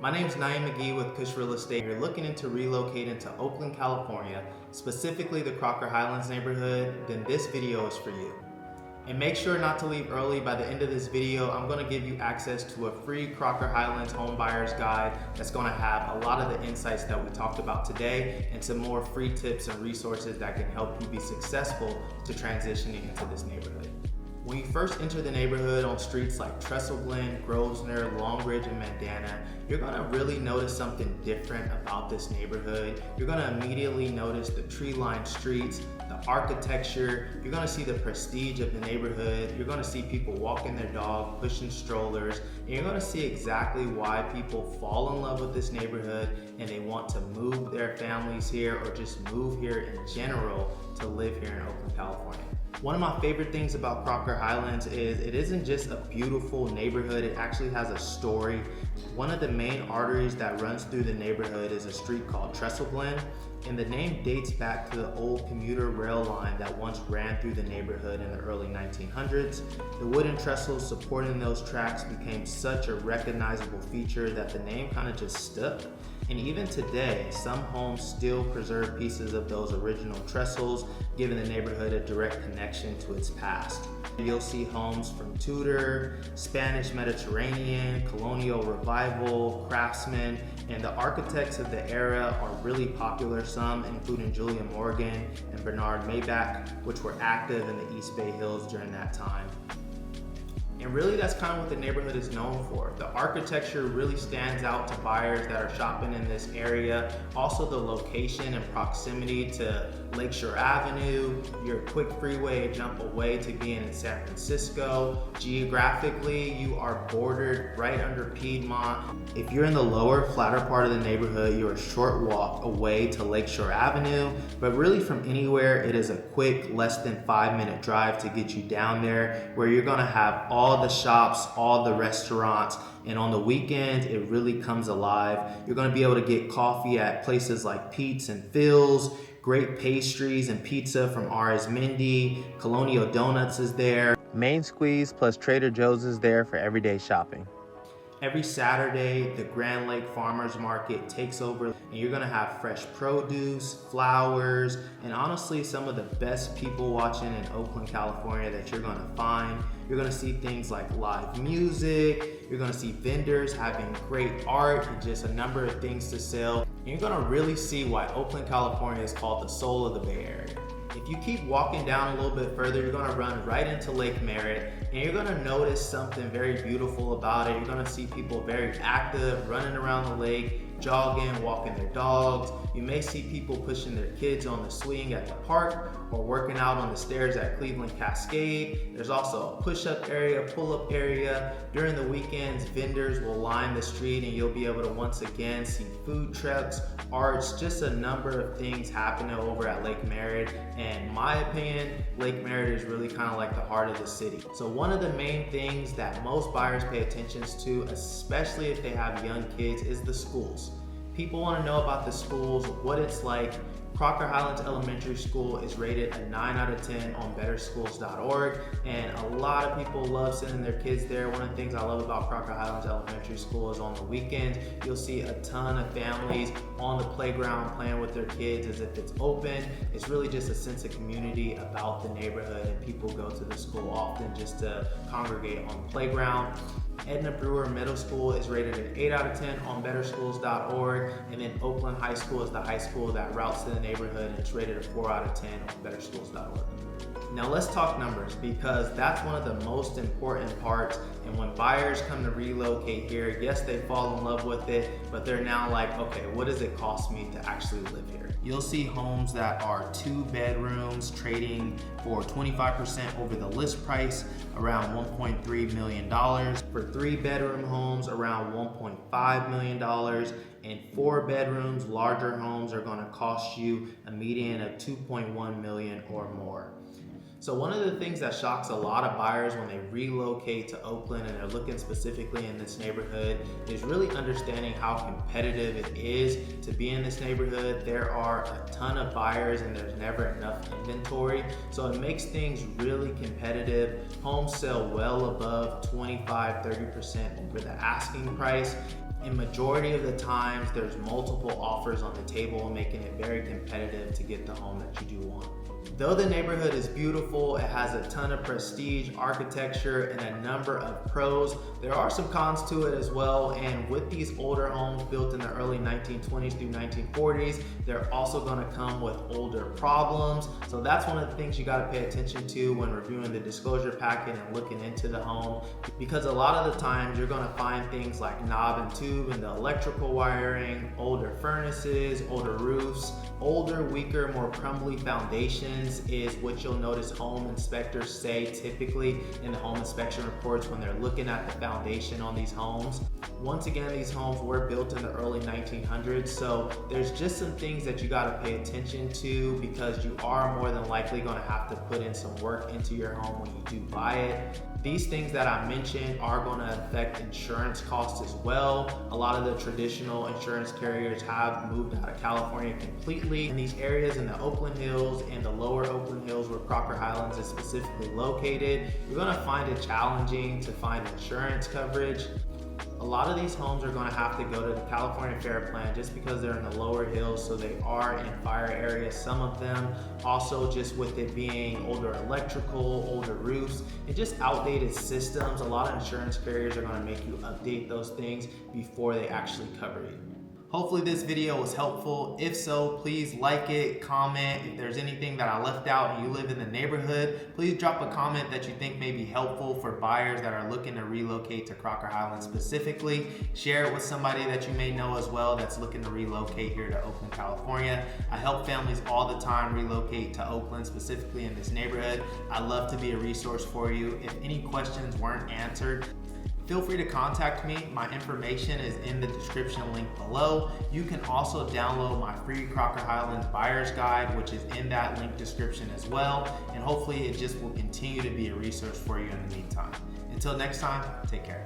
My name is Naeem McGee with Kush Real Estate. You're looking into relocating to Oakland, California, specifically the Crocker Highlands neighborhood, then this video is for you. And make sure not to leave early. By the end of this video, I'm going to give you access to a free Crocker Highlands home buyer's guide that's going to have a lot of the insights that we talked about today and some more free tips and resources that can help you be successful to transitioning into this neighborhood. When you first enter the neighborhood on streets like Trestle Glen, Grosvenor, Long Ridge, and Mandana, you're gonna really notice something different about this neighborhood. You're gonna immediately notice the tree-lined streets, the architecture, you're gonna see the prestige of the neighborhood, you're gonna see people walking their dog, pushing strollers, and you're gonna see exactly why people fall in love with this neighborhood and they want to move their families here or just move here in general to live here in Oakland, California. One of my favorite things about Crocker Highlands is it isn't just a beautiful neighborhood, it actually has a story. One of the main arteries that runs through the neighborhood is a street called Trestle Glen, and the name dates back to the old commuter rail line that once ran through the neighborhood in the early 1900s. The wooden trestles supporting those tracks became such a recognizable feature that the name kind of just stuck. And even today, some homes still preserve pieces of those original trestles, giving the neighborhood a direct connection to its past. You'll see homes from Tudor, Spanish Mediterranean, Colonial Revival, Craftsman, and the architects of the era are really popular, some including Julian Morgan and Bernard Maybach, which were active in the East Bay Hills during that time. And really that's kind of what the neighborhood is known for. The architecture really stands out to buyers that are shopping in this area. Also the location and proximity to Lakeshore Avenue, your quick freeway jump away to being in San Francisco. Geographically, you are bordered right under Piedmont. If you're in the lower, flatter part of the neighborhood, you're a short walk away to Lakeshore Avenue, but really from anywhere, it is a quick, less than 5-minute drive to get you down there, where you're gonna have all the shops, all the restaurants, and on the weekends, it really comes alive. You're gonna be able to get coffee at places like Pete's and Phil's, great pastries and pizza from R.S. Mindy, Colonial Donuts is there. Main Squeeze plus Trader Joe's is there for everyday shopping. Every Saturday, the Grand Lake Farmers Market takes over and you're gonna have fresh produce, flowers, and honestly, some of the best people watching in Oakland, California that you're gonna find. You're gonna see things like live music, you're gonna see vendors having great art and just a number of things to sell. And you're gonna really see why Oakland, California is called the soul of the Bay Area. If you keep walking down a little bit further, you're gonna run right into Lake Merritt, and you're gonna notice something very beautiful about it. You're gonna see people very active, running around the lake, jogging, walking their dogs. You may see people pushing their kids on the swing at the park or working out on the stairs at Cleveland Cascade. There's also a push-up area, pull-up area. During the weekends, vendors will line the street and you'll be able to once again see food trucks, arts, just a number of things happening over at Lake Merritt. And in my opinion, Lake Merritt is really kind of like the heart of the city. So one of the main things that most buyers pay attention to, especially if they have young kids, is the schools. People want to know about the schools, what it's like. Crocker Highlands Elementary School is rated a 9 out of 10 on betterschools.org, and a lot of people love sending their kids there. One of the things I love about Crocker Highlands Elementary School is on the weekends, you'll see a ton of families on the playground playing with their kids as if it's open. It's really just a sense of community about the neighborhood, and people go to the school often just to congregate on the playground. Edna Brewer Middle School is rated an 8 out of 10 on betterschools.org, and then Oakland High School is the high school that routes to the neighborhood, and it's rated a 4 out of 10 on betterschools.org. Now let's talk numbers, because that's one of the most important parts. And when buyers come to relocate here, yes, they fall in love with it, but they're now like, okay, what does it cost me to actually live here? You'll see homes that are 2 bedrooms trading for 25% over the list price, around $1.3 million. For 3-bedroom homes, around $1.5 million. And 4 bedrooms, larger homes are gonna cost you a median of $2.1 million or more. So one of the things that shocks a lot of buyers when they relocate to Oakland and they're looking specifically in this neighborhood is really understanding how competitive it is to be in this neighborhood. There are a ton of buyers and there's never enough inventory. So it makes things really competitive. Homes sell well above 25-30% over the asking price. In majority of the times, there's multiple offers on the table, making it very competitive to get the home that you do want. Though the neighborhood is beautiful, it has a ton of prestige, architecture, and a number of pros, there are some cons to it as well. And with these older homes built in the early 1920s through 1940s, they're also going to come with older problems. So that's one of the things you got to pay attention to when reviewing the disclosure packet and looking into the home, because a lot of the times you're going to find things like knob and tube in the electrical wiring, older furnaces, older roofs, older, weaker, more crumbly foundations is what you'll notice home inspectors say typically in the home inspection reports when they're looking at the foundation on these homes. Once again, these homes were built in the early 1900s, so there's just some things that you got to pay attention to, because you are more than likely going to have to put in some work into your home when you do buy it. These things that I mentioned are going to affect insurance costs as well. A lot of the traditional insurance carriers have moved out of California completely. In these areas in the Oakland Hills and the lower Oakland Hills where Crocker Highlands is specifically located, you're going to find it challenging to find insurance coverage. A lot of these homes are going to have to go to the California Fair Plan just because they're in the lower hills, so they are in fire areas, some of them. Also, just with it being older electrical, older roofs, and just outdated systems, a lot of insurance carriers are going to make you update those things before they actually cover you. Hopefully this video was helpful. If so, please like it, comment. If there's anything that I left out and you live in the neighborhood, please drop a comment that you think may be helpful for buyers that are looking to relocate to Crocker Highlands specifically. Share it with somebody that you may know as well that's looking to relocate here to Oakland, California. I help families all the time relocate to Oakland, specifically in this neighborhood. I'd love to be a resource for you. If any questions weren't answered, feel free to contact me. My information is in the description link below. You can also download my free Crocker Highlands Buyer's Guide, which is in that link description as well. And hopefully it just will continue to be a resource for you in the meantime. Until next time, take care.